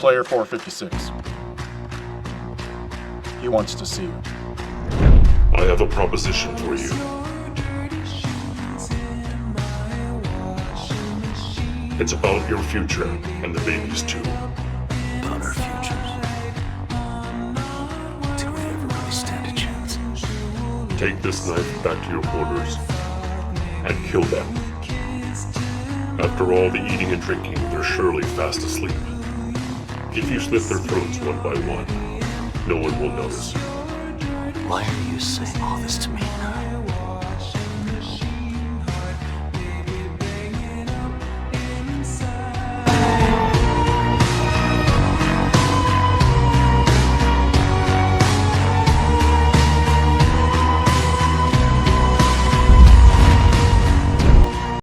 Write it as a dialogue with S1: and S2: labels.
S1: player 456. He wants to see you.
S2: I have a proposition for you. It's about your future and the baby's too.
S3: About our futures. Did we ever really stand a chance?
S2: Take this knife back to your quarters and kill them. After all the eating and drinking, they're surely fast asleep. If you slit their throats one by one, no one will notice.
S3: Why are you saying all this to me now?